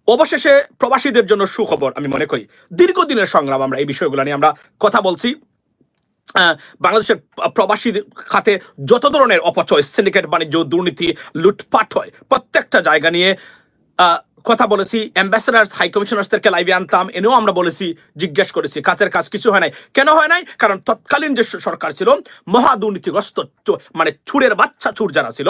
অবশেষে প্রবাসীদের জন্য সুখবর আমি মনে করি। দীর্ঘদিনের সংগ্রাম, আমরা এই বিষয়গুলো নিয়ে আমরা কথা বলছি। বাংলাদেশের প্রবাসী খাতে যত ধরনের অপচয়, সিন্ডিকেট বাণিজ্য, দুর্নীতি, লুটপাট হয়, প্রত্যেকটা জায়গা নিয়ে কথা বলেছি। অ্যাম্বাসেডার্স, হাই কমিশনার্সদেরকে লাইভে আনতাম, এনেও আমরা বলেছি, জিজ্ঞেস করেছি, কাজের কাজ কিছু হয় নাই। কেন হয় নাই? কারণ তৎকালীন যে সরকার ছিল মহা দুর্নীতিগ্রস্ত, মানে চুরের বাচ্চা চুর যারা ছিল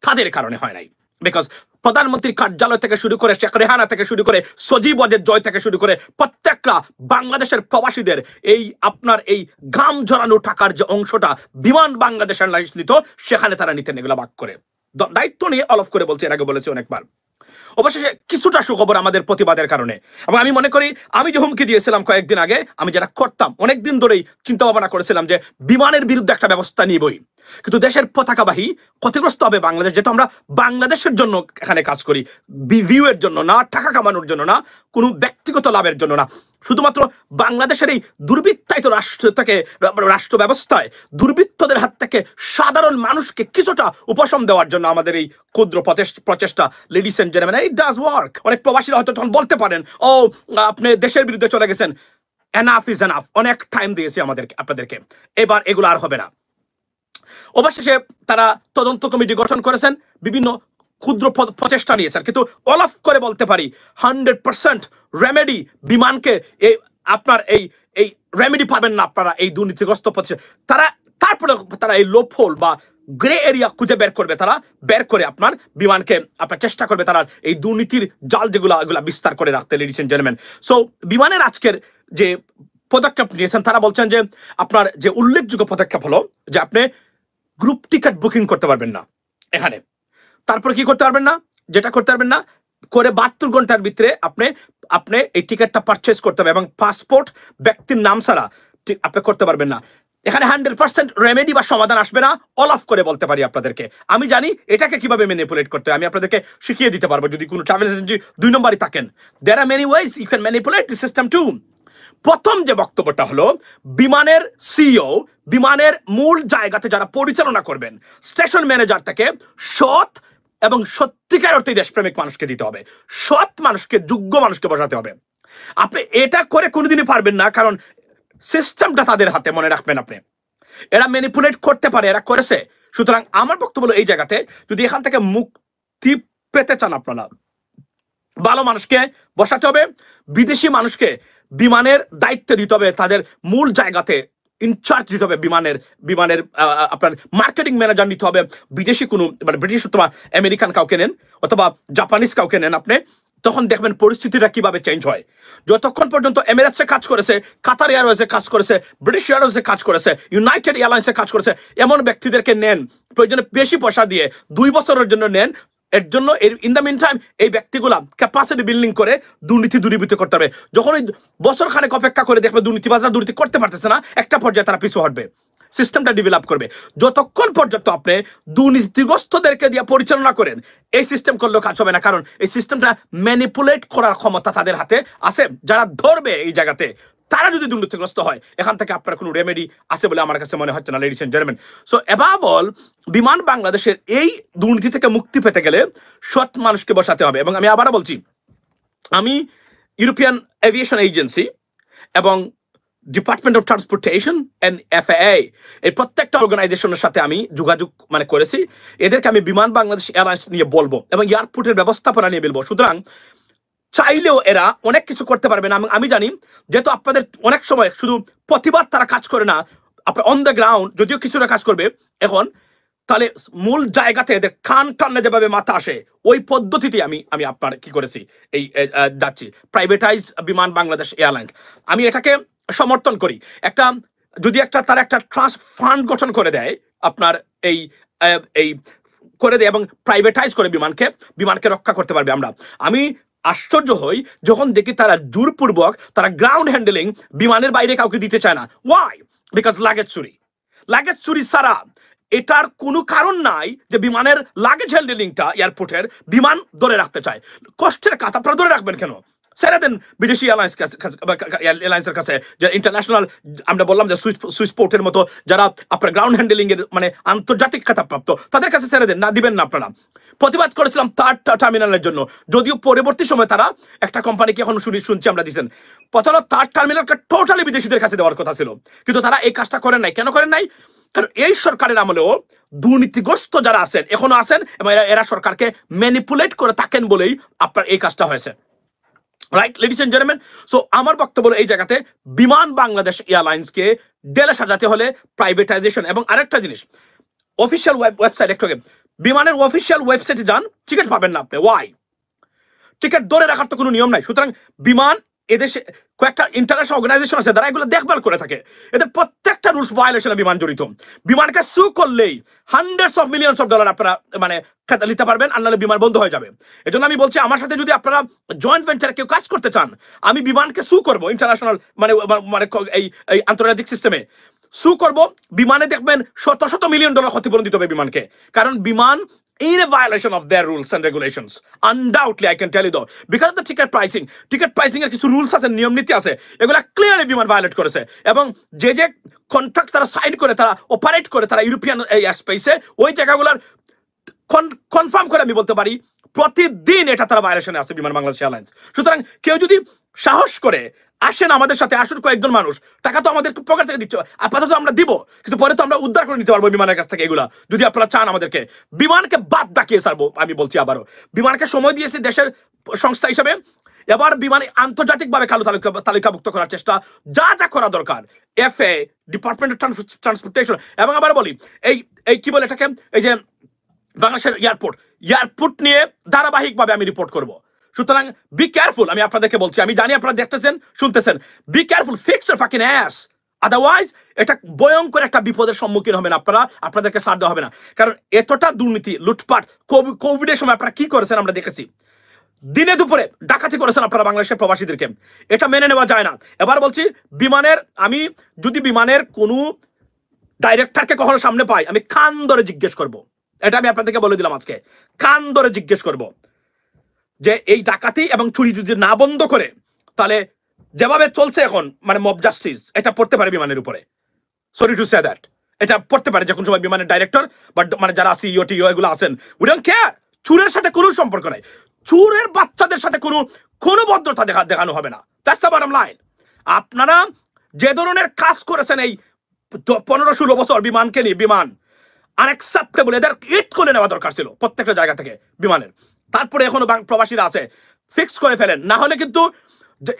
তাদের কারণে হয় নাই। বিকজ প্রধানমন্ত্রীর কার্যালয় থেকে শুরু করে, শেখ রেহানা থেকে শুরু করে, সজীব ওয়াজেদ জয় থেকে শুরু করে প্রত্যেকটা বাংলাদেশের প্রবাসীদের এই আপনার এই ঘাম ঝরানো টাকার যে অংশটা বিমান বাংলাদেশ এয়ারলাইন্স নিত, সেখানে তারা নিতেন এগুলো ভাগ করে। দায়িত্ব নিয়ে অলফ করে বলছি, এর আগে বলেছি অনেকবার। অবশেষে কিছুটা সুখবর আমাদের প্রতিবাদের কারণে। এবং আমি মনে করি, আমি যে হুমকি দিয়েছিলাম কয়েকদিন আগে, আমি যেটা করতাম অনেকদিন ধরেই চিন্তা ভাবনা করেছিলাম যে বিমানের বিরুদ্ধে একটা ব্যবস্থা নিবই, কিন্তু দেশের পতাকাবাহী ক্ষতিগ্রস্ত হবে বাংলাদেশ, যেহেতু আমরা বাংলাদেশের জন্য এখানে কাজ করি, ভিউয়ের জন্য না, টাকা কামানোর জন্য না, কোনো ব্যক্তিগত লাভের জন্য না, শুধুমাত্র বাংলাদেশের এই দুর্বৃত্তায়িত রাষ্ট্র থেকে, রাষ্ট্র ব্যবস্থায় দুর্বৃত্তদের হাত থেকে সাধারণ মানুষকে কিছুটা উপশম দেওয়ার জন্য আমাদের এই ক্ষুদ্র প্রচেষ্টা। Ladies and gentleman, it does work. অনেক প্রবাসীরা হয়তো তখন বলতে পারেন, ও আপনি দেশের বিরুদ্ধে চলে গেছেন। Enough is enough. অনেক টাইম দিয়েছি আপনাদেরকে, এবার এগুলো আর হবে না। অবশেষে তারা তদন্ত কমিটি গঠন করেছেন, বিভিন্ন ক্ষুদ্র প্রচেষ্টা নিয়েছেন, কিন্তু অলফ করে বলতে পারি 100% রেমেডি বিমানকে এই আপনার এই রেমেডি পাবেন না আপনারা এই দুর্নীতিগ্রস্ত তারপরে তারা এই লোপহোল বা গ্রে এরিয়া খুঁজে বের করবে, তারা বের করে আপনার বিমানকে আপনার চেষ্টা করবে তারা এই দুর্নীতির জাল এগুলা বিস্তার করে রাখতে। লেডিস এন্ড জেন্টলম্যান, সো বিমানের আজকের যে পদক্ষেপ নিয়েছেন, তারা বলছেন যে আপনার যে উল্লেখযোগ্য পদক্ষেপ হলো যে আপনি গ্রুপ টিকিট বুকিং করতে পারবেন না এখানে। তারপরে কি করতে পারবেন না? যেটা করতে পারবেন না করে 72 ঘন্টার ভিতরে আপনি এই টিকিটটা পারচেজ করতে হবে, এবং পাসপোর্ট ব্যক্তির নাম ছাড়া আপনি করতে পারবেন না। এখানে 100% রেমেডি বা সমাধান আসবে না, অলফ করে বলতে পারি আপনাদেরকে। আমি জানি এটাকে কিভাবে ম্যানিপুলেট করতে হয়, আমি আপনাদেরকে শিখিয়ে দিতে পারবো যদি কোনো ট্রাভেল এজেন্সি 2 নম্বরই থাকেন। There are many ways you can manipulate the system too. প্রথম যে বক্তব্যটা হলো, বিমানের সিইও, বিমানের মূল জায়গাতে যারা পরিচালনা করবেন, স্টেশন ম্যানেজার থেকে সৎ এবং সত্যিকার অর্থে দেশপ্রেমিক মানুষকে দিতে হবে, সৎ মানুষকে, যোগ্য মানুষকে বসাতে হবে। আপনি এটা করে কোনোদিনই পারবেন না, কারণ সিস্টেমটা তাদের হাতে, মনে রাখবেন আপনি। এরা ম্যানিপুলেট করতে পারে, এরা করেছে। সুতরাং আমার বক্তব্য হলো, এই জায়গাতে যদি এখান থেকে মুক্তি পেতে চান আপনারা, ভালো মানুষকে বসাতে হবে, বিদেশি মানুষকে বিমানের দায়িত্ব দিতে হবে, তাদের মূল জায়গাতে ইনচার্জ দিতে হবে, বিমানের আপনার মার্কেটিং ম্যানেজার নিতে হবে। বিদেশি কোনো, মানে ব্রিটিশ অথবা আমেরিকান কাউকে নেন, অথবা জাপানিজ কাউকে নেন আপনি, তখন দেখবেন পরিস্থিতিটা কিভাবে চেঞ্জ হয়। যতক্ষণ পর্যন্ত এমিরেটসে কাজ করেছে, কাতার এয়ারওয়েজে কাজ করেছে, ব্রিটিশ এয়ারওয়েজে কাজ করেছে, ইউনাইটেড এয়ারলাইন্সে কাজ করেছে, এমন ব্যক্তিদেরকে নেন, প্রয়োজনে বেশি পয়সা দিয়ে 2 বছরের জন্য নেন। এর জন্য ইন দ্য মিন টাইম এই ব্যক্তিগুলা ক্যাপাসিটি বিল্ডিং করে দুর্নীতি দূরীভূত করতে হবে। যখন ওই বছর খানেক অপেক্ষা করে দেখবে দুর্নীতিবাজরা দুর্নীতি করতে পারতেছে না, একটা পর্যায়ে তারা পিছু হটবে, সিস্টেমটা ডেভেলপ করবে। যতক্ষণ পর্যন্ত আপনি দুর্নীতিগ্রস্তদেরকে দিয়ে পরিচালনা করেন, এই সিস্টেম করলেও কাজ হবে না, কারণ এই সিস্টেমটা ম্যানিপুলেট করার ক্ষমতা তাদের হাতে আছে। যারা ধরবে এই জায়গাতে, তারা যদি দুর্নীতিগ্রস্ত হয়, এখান থেকে আপনার কোনো রেমেডি আছে বলে আমার কাছে মনে হচ্ছে না। Ladies and gentleman, so above all, Biman বাংলাদেশের এই দুর্নীতি থেকে মুক্তি পেতে গেলে সৎ মানুষকে বসাতে হবে। এবং আমি আবারও বলছি, আমি ইউরোপিয়ান এভিয়েশন এজেন্সি এবং department of transportation and FAA, এই প্রত্যেকটা অর্গানাইজেশনের সাথে আমি যোগাযোগ করেছি। এদেরকে আমি বিমান বাংলাদেশ এয়ারলাইন্স নিয়ে বলবো এবং এয়ারপোর্টের ব্যবস্থাপনা নিয়ে বলবো। সুতরাং চাইলেও এরা অনেক কিছু করতে পারবে না। আমি জানি, যেহেতু আপনাদের অনেক সময় শুধু প্রতিবাদ তারা কাজ করে না, আপনার অন দ্য গ্রাউন্ড যদিও কিছুটা কাজ করবে এখন, তাহলে মূল জায়গাতে এদের কান টানলে যেভাবে মাথা আসে, ওই পদ্ধতিতে আমি আপনার কি করেছি, এই যাচ্ছি প্রাইভেটাইজ বিমান বাংলাদেশ এয়ারলাইন্স। আমি এটাকে সমর্থন করি। যদি তারা একটা ট্রাস্ট ফান্ড গঠন করে দেয়, আপনার এই করে দেয় এবং প্রাইভেটাইজ করে বিমানকে রক্ষা করতে পারবে। আমি আশ্চর্য হই যখন দেখি তারা জোরপূর্বক তারা গ্রাউন্ড হ্যান্ডেলিং বিমানের বাইরে কাউকে দিতে চায় না। ওয়াই? বিকজ লাগেজ চুরি ছাড়া এটার কোনো কারণ নাই যে বিমানের লাগেজ হ্যান্ডেলিংটা এয়ারপোর্টের বিমান ধরে রাখতে চায়। কষ্টের কাজ, আপনারা ধরে রাখবেন কেন? ছেড়ে দেন বিদেশি এয়ারলাইন্সের কাছে, যে ইন্টারন্যাশনাল আমরা বললাম যে সুইস পোর্টের মতো যারা আপনার গ্রাউন্ড হ্যান্ডেলিং এর মানে আন্তর্জাতিক খেতাবপ্রাপ্ত, তাদের কাছে ছেড়ে দেন, না দিবেন না আপনারা। প্রতিবাদ করেছিলাম থার্ড টার্মিনালের জন্য, যদিও পরবর্তী সময় তারা একটা কোম্পানিকে এখন শুনছি আমরা দিচ্ছেন। প্রথমত থার্ড টার্মিনালকে টোটালি বিদেশিদের কাছে দেওয়ার কথা ছিল, কিন্তু তারা এই কাজটা করেন নাই। কেন করেন নাই? কারণ এই সরকারের আমলেও দুর্নীতিগ্রস্ত যারা আছেন এখনো আছেন এবং এরা সরকারকে ম্যানিপুলেট করে থাকেন বলেই আপনার এই কাজটা হয়েছে। Right ladies and gentleman, so আমার বক্তব্য এই জায়গাতে বিমান বাংলাদেশ এয়ারলাইন্সকে ডেলে সাজাতে হলে প্রাইভেটাইজেশন। এবং আরেকটা জিনিস, অফিসিয়াল ওয়েবসাইট, একটু বিমানের অফিসিয়াল ওয়েবসাইটে যান, টিকিট পাবেন না আপনি। ওয়াই? টিকিট ধরে রাখার তো কোনো নিয়ম নাই। সুতরাং বিমান এদেশে কয়েকটা ইন্টারন্যাশনাল অর্গানাইজেশন আছে যারা এগুলো দেখভাল করে থাকে, এদের প্রত্যেকটা রুলস ভায়োলেশনে বিমান জড়িত। বিমানকে সু করলেই hundreds of millions of dollar আপনারা মানে খেতে নিতে পারবেন, আর নাহলে বিমান বন্ধ হয়ে যাবে। এজন্য আমি বলছি, আমার সাথে যদি আপনারা জয়েন্ট ভেঞ্চারে কেউ কাজ করতে চান, আমি বিমানকে সু করবো ইন্টারন্যাশনাল মানে মানে এই আন্তর্জাতিক সিস্টেমে সু করব। বিমানে দেখবেন শত শত মিলিয়ন ডলার ক্ষতিপূরণ দিতে হবে বিমানকে, কারণ বিমান in a violation of their rules and regulations. Undoubtedly, I can tell you though, because of the ticket pricing এর কিছু রুলস আছে, নিয়ম নীতি আছে, এগুলা ক্লিয়ারলি বিমান ভায়োলেট করেছে। এবং যে কন্ট্রাক্ট তারা সাইন করে, তারা অপারেট করে, তারা ইউরোপিয়ান স্পেসে ওই জায়গাগুলোর কনফার্ম করে আমি বলতে পারি প্রতিদিন এটা তারা ভায়োলেশনে আছে বিমান বাংলাদেশ এয়ারলাইন্স। সুতরাং কেউ যদি সাহস করে আসেন আমাদের সাথে, আসুন কয়েকজন মানুষ, টাকা তো আমাদের পকেট থেকে দিচ্ছে, আপাতত আমরা দিব, কিন্তু পরে তো আমরা উদ্ধার করে নিতে পারবো বিমানের কাছ থেকে এগুলা, যদি আপনারা চান আমাদেরকে। বিমানকে বাদ ডাকিয়ে ছাড়বো, আমি বলছি আবারও, বিমানকে সময় দিয়েছি দেশের সংস্থা হিসেবে, এবার বিমানে আন্তর্জাতিকভাবে কালো তালিকাভুক্ত করার চেষ্টা, যা যা করা দরকার, FAA, ডিপার্টমেন্ট অফ ট্রান্সপোর্টেশন। এবং আবার বলি, এই কি বলে এটাকে, এই যে বাংলাদেশের এয়ারপোর্ট নিয়ে ধারাবাহিকভাবে আমি রিপোর্ট করব। সুতরাং বি কেয়ারফুল, আমি আপনাদেরকে বলছি, আমি জানি আপনারা দেখতেছেন শুনতেছেন, be careful, fix your fucking ass, otherwise এটা ভয়ঙ্কর একটা বিপদের সম্মুখীন হবেন আপনারা, আপনাদেরকে ছাড় দেওয়া হবে না। কারণ এতটা দুর্নীতি, লুটপাট, কোভিডের সময় আপনারা কি করেছেন আমরা দেখেছি, দিনে দুপুরে ডাকাতি করেছেন আপনারা বাংলাদেশের প্রবাসীদেরকে, এটা মেনে নেওয়া যায় না। এবার বলছি, বিমানের আমি যদি বিমানের কোনো ডাইরেক্টরকে কখনো সামনে পাই, আমি কান ধরে জিজ্ঞেস করব, এটা আমি আপনাদেরকে বলে দিলাম আজকে, কান ধরে জিজ্ঞেস করব যে এই ডাকাতি এবং চুরি যদি না বন্ধ করে, তাহলে যেভাবে চলছে এখন মানে মব জাস্টিস, এটা পড়তে পারে বিমানের উপরে। সরি টু সে দ্যাট, এটা পড়তে পারে যে কোন সময় বিমানের ডাইরেক্টর বা মানে যারা সিইও টিও এগুলো আছেন, উই ডোন্ট কেয়ার, চুরের সাথে কোনো সম্পর্ক নাই, চুরের বাচ্চাদের সাথে কোনো ভদ্রতা দেখানো হবে না। That's the bottom line. আপনারা যে ধরনের কাজ করেছেন এই 15-16 বছর বিমানকে নিয়ে, বিমান আনএক্সেপ্টেবল, এদের ইট করে নেওয়া দরকার ছিল প্রত্যেকটা জায়গা থেকে বিমানের। তারপরে এখনো প্রবাসীরা আছে, ফিক্স করে ফেলেন, না হলে কিন্তু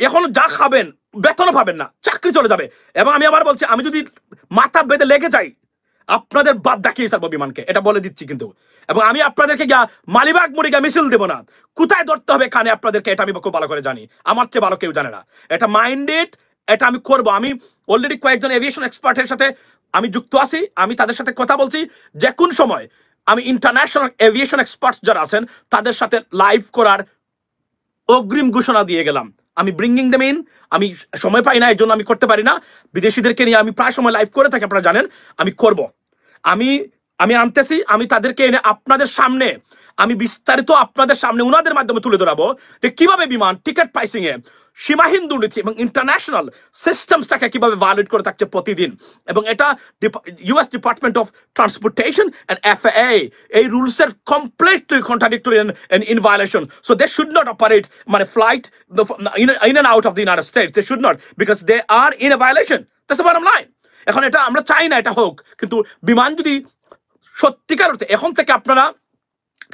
এখন যা খাবেন বেতনও পাবেন না, চাকরি চলে যাবে। এবং আমি আবার বলছি, আমি যদি মাথা বেঁধে লেগে যাই, আপনাদের বাদ ডাকিয়ে ছাড়বো বিমানকে, এটা বলে দিচ্ছি কিন্তু। এবং আমি আপনাদেরকে গিয়া মালিবাগ মুড়িগা মিছিল দেবো না, কোথায় ধরতে হবে কানে আপনাদেরকে, এটা আমি খুব ভালো করে জানি, আমার চেয়ে ভালো কেউ জানে না। এটা মাইন্ডেড, এটা আমি করবো। আমি অলরেডি কয়েকজন এভিয়েশন এক্সপার্টের সাথে আমি যুক্ত আছি, আমি তাদের সাথে কথা বলছি, যে কোন সময় আমি ইন্টারন্যাশনাল এভিয়েশন এক্সপার্টস যারা আছেন তাদের সাথে লাইভ করার অগ্রিম ঘোষণা দিয়ে গেলাম। আমি ব্রিঙ্গিং দেম ইন, আমি সময় পাই না, এই জন্য আমি করতে পারি না। বিদেশিদেরকে নিয়ে আমি প্রায় সময় লাইভ করে থাকি, আপনারা জানেন, আমি করব। আমি আনতেছি, আমি তাদেরকে এনে আপনাদের সামনে আমি বিস্তারিত আপনাদের সামনে উনাদের মাধ্যমে তুলে ধরাবো যে কিভাবে বিমান টিকিট প্রাইসিং এ সীমাহীন দুর্নীতি এবং ইন্টারন্যাশনাল সিস্টেমসটাকে কিভাবে ভায়োলেট করে থাকছে প্রতিদিন। এবং এটা US department of transportation and FAA এই রুলসের completely contradictory and in violation. So they should not operate মানে flight in and out of the United States, they should not, because they are in a violation. That's the bottom line. এখন এটা আমরা চাই না এটা হোক, কিন্তু বিমান যদি সত্যিকার অর্থে এখন থেকে আপনারা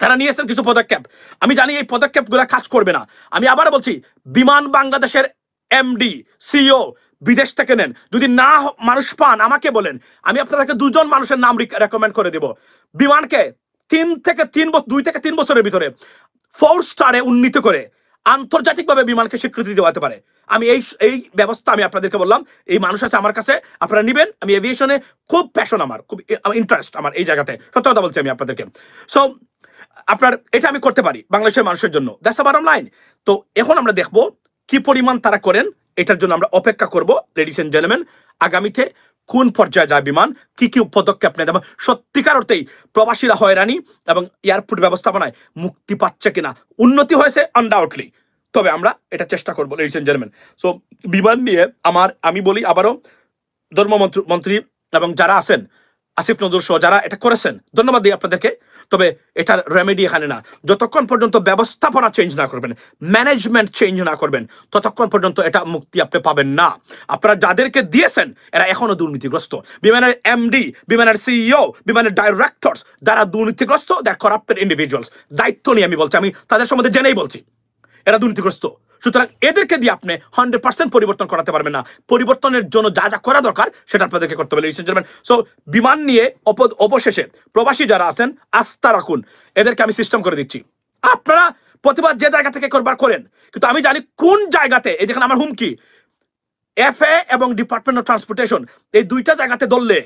তারা নিয়েছেন কিছু পদক্ষেপ, আমি জানি এই পদক্ষেপগুলো কাজ করবে না। আমি আবার বলছি, বিমান বাংলাদেশের MD CEO বিদেশ থেকে নেন, যদি না মানুষ পান আমাকে বলেন, আমি আপনাদেরকে 2 জন মানুষের নাম রেকমেন্ড করে দেব। বিমানকে 2 থেকে 3 বছরের ভিতরে 4 স্টারে উন্নীত করে আন্তর্জাতিকভাবে বিমানকে স্বীকৃতি দেওয়াতে পারে। আমি এই ব্যবস্থা আমি আপনাদেরকে বললাম, এই মানুষ আছে আমার কাছে, আপনারা নেবেন। আমি এভিয়েশনে খুব প্যাশন, আমার খুব ইন্টারেস্ট আমার এই জায়গাতে, সত্য কথা বলছি আমি আপনাদেরকে। সো আপনার এটা আমি করতে পারি বাংলাদেশের মানুষের জন্য, দ্যাটস দ্য বটম লাইন। তো এখন আমরা দেখবো কি পরিমাণ তারা করেন, এটার জন্য আমরা অপেক্ষা করব লেডিস এন্ড জেন্টলম্যান। আগামীতে কোন পর্যায়ে যায় বিমান, কি কি পদক্ষেপ নেয়, এবং সত্যিকার অর্থেই প্রবাসীরা হয়রানি এবং এয়ারপোর্ট ব্যবস্থাপনায় মুক্তি পাচ্ছে কিনা। উন্নতি হয়েছে আনডাউটলি, তবে আমরা এটা চেষ্টা করবো লেডিস এন্ড জেন্টলম্যান। সো বিমান নিয়ে আমি বলি আবারও, ধর্মমন্ত্রী এবং যারা আছেন আসিফ নজরুল সহ যারা এটা করেছেন, ধন্যবাদ দিই আপনাদেরকে। তবে এটার রেমেডি এখানে না, যতক্ষণ পর্যন্ত ব্যবস্থাপনা চেঞ্জ না করবেন, ম্যানেজমেন্ট চেঞ্জ না করবেন, ততক্ষণ পর্যন্ত এটা মুক্তি আপনি পাবেন না। আপনারা যাদেরকে দিয়েছেন এরা এখনো দুর্নীতিগ্রস্ত। বিমানের এমডি, বিমানের সিইও, বিমানের ডাইরেক্টরস যারা দুর্নীতিগ্রস্ত, দ্যাট করাপ্টেড ইন্ডিভিজুয়ালস, দায়িত্ব নিয়ে আমি বলছি, আমি তাদের সম্বন্ধে জেনেই বলছি এরা দুর্নীতিগ্রস্ত। সুতরাং এদেরকে দিয়ে আপনি 100% পরিবর্তন করাতে পারবেন না। পরিবর্তনের জন্য যা যা করা দরকার সেটা আপনাদেরকে করতে হবে লেডিস এন্ড জেন্টলম্যান। সো বিমান নিয়ে অবশেষে প্রবাসী যারা আছেন আস্থা রাখুন, এদেরকে আমি সিস্টেম করে দিচ্ছি। আপনারা প্রতিবাদ যে জায়গা থেকে করবার করেন, কিন্তু আমি জানি কোন জায়গাতে, এই দেখেন আমার হুমকি, এফএ এবং ডিপার্টমেন্ট অফ ট্রান্সপোর্টেশন এই দুইটা জায়গাতে ধরলে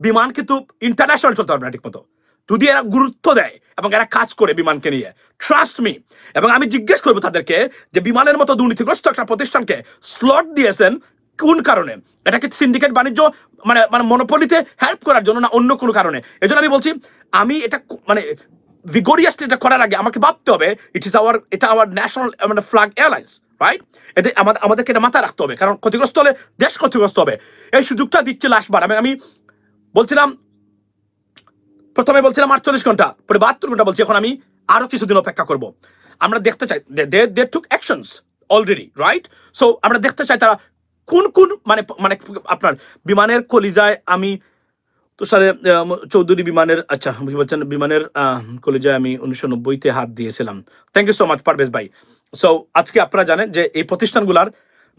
বিমান কিন্তু ইন্টারন্যাশনাল চলতে পারবে না ঠিক মতো, যদি এরা গুরুত্ব দেয় এবং এরা কাজ করে বিমানকে নিয়ে, ট্রাস্ট মি। এবং আমি জিজ্ঞেস করবো তাদেরকে যে বিমানের মতো দুর্নীতিগ্রস্ত একটা প্রতিষ্ঠানকে স্লট দিয়েছেন কোন কারণে? এটা কি সিন্ডিকেট বাণিজ্য মানে মানে মনোপলিতে হেল্প করার জন্য, না অন্য কোনো কারণে? এজন্য আমি বলছি, আমি এটা মানে ভিগোরিয়াসলি এটা করার আগে আমাকে ভাবতে হবে এটা আওয়ার ন্যাশনাল মানে ফ্ল্যাগ এয়ারলাইন্স, রাইট? এতে আমাদেরকে এটা মাথায় রাখতে হবে, কারণ ক্ষতিগ্রস্ত হলে দেশ ক্ষতিগ্রস্ত হবে। এই সুযোগটা দিচ্ছে লাস্টবার। আমি বলছিলাম, প্রথমে বলছিলাম 48 ঘন্টা, পরে 72 ঘন্টা বলছি, এখন আমি আরো কিছুদিন অপেক্ষা করব। আমরা দেখতে চাই দে টুক অ্যাকশনস অলরেডি, রাইট? সো আমরা দেখতে চাই তারা কোন কোন মানে মানে আপনার বিমানের কলিজায়, আমি তুষারে চৌধুরী বিমানের, আচ্ছা কি বলছেন, বিমানের কলিজায় আমি 1990-তে হাত দিয়েছিলাম। Thank you so much Parvez ভাই। সো আজকে আপনারা জানেন যে এই প্রতিষ্ঠানগুলার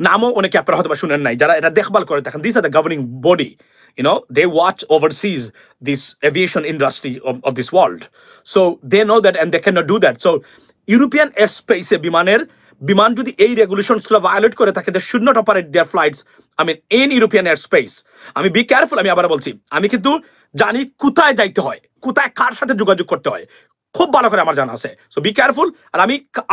নামও অনেকে আপনারা হয়তো শুনেন নাই, যারা এটা দেখভাল করে থাকেন। This are the governing body, they watch overseas this aviation industry of this world, so they know that and they cannot do that. So European airspace বিমান যদি এই রেগুলেশনস গুলো ভায়োলেট করে থাকে, they should not operate their flights in European airspace. আমি be careful, আমি আবার বলছি, আমি কিন্তু জানি কোথায় যাইতে হয়, কোথায় কার সাথে যোগাযোগ করতে হয়, খুব ভালো করে আমার জানা আছে। So be careful. আর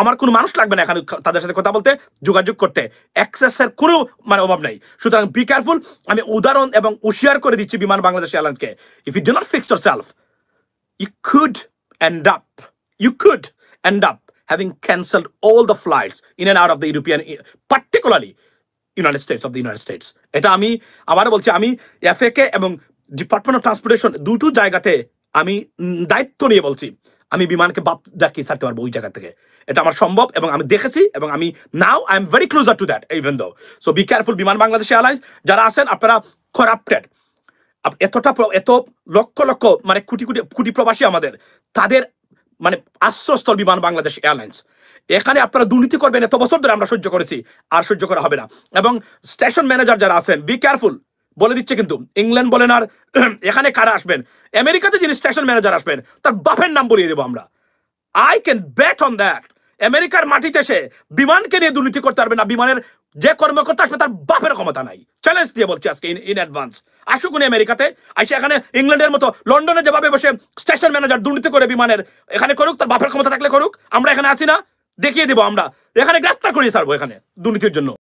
আমার কোনো মানুষ লাগবে না এখানে তাদের সাথে কথা বলতে, যোগাযোগ করতে, অ্যাক্সেসের কোনো মানে অভাব নেই। সুতরাং বি কেয়ারফুল। আমি উদাহরণ এবং হুঁশিয়ার করে দিচ্ছি বিমান বাংলাদেশ এয়ারলাইন্সকে, if you do not fix yourself, you could end up having cancelled all the flights in and out of the European, particularly United States. এটা আমি আবারও বলছি, আমি এফএকে এবং ডিপার্টমেন্ট অফ ট্রান্সপোর্টেশন দুটো জায়গাতে আমি দায়িত্ব নিয়ে বলছি, আমি বিমানকে বাপ ডাকি ছাড়তে পারবো ওই জায়গা থেকে। এটা আমার সম্ভব এবং আমি দেখেছি, এবং আমি now I am very closer to that even though. So be careful বিমান বাংলাদেশ এয়ারলাইন্স যারা আছেন, আপনারা করাপ্টেড, এত লক্ষ লক্ষ মানে কোটি প্রবাসী আমাদের, তাদের মানে আশ্রয়স্থল বিমান বাংলাদেশ এয়ারলাইন্স। এখানে আপনারা দুর্নীতি করবেন, এত বছর ধরে আমরা সহ্য করেছি, আর সহ্য করা হবে না। এবং স্টেশন ম্যানেজার যারা আছেন, বি কেয়ারফুল, বলে দিচ্ছে কিন্তু, ইংল্যান্ড বলেন আর এখানে কারা আসবেন, আমেরিকাতে যিনি স্টেশন ম্যানেজার আসবেন তার বাপের নাম বলিয়ে দেবো আমরা। I can bet on that. আমেরিকার মাটিতে এসে বিমানকে নিয়ে দুর্নীতি করতে পারবে না, বিমানের যে কর্মকর্তা আসবে তার বাপের ক্ষমতা নাই। চ্যালেঞ্জ দিয়ে বলছি আজকে ইন অ্যাডভান্স, আসুক উনি আমেরিকাতে, আসে এখানে ইংল্যান্ডের মতো লন্ডনে যেভাবে বসে স্টেশন ম্যানেজার দুর্নীতি করে বিমানের, এখানে করুক, তার বাপের ক্ষমতা থাকলে করুক, আমরা এখানে আসি না, দেখিয়ে দেবো আমরা, এখানে গ্রেফতার করিয়ে ছাড়বো এখানে দুর্নীতির জন্য।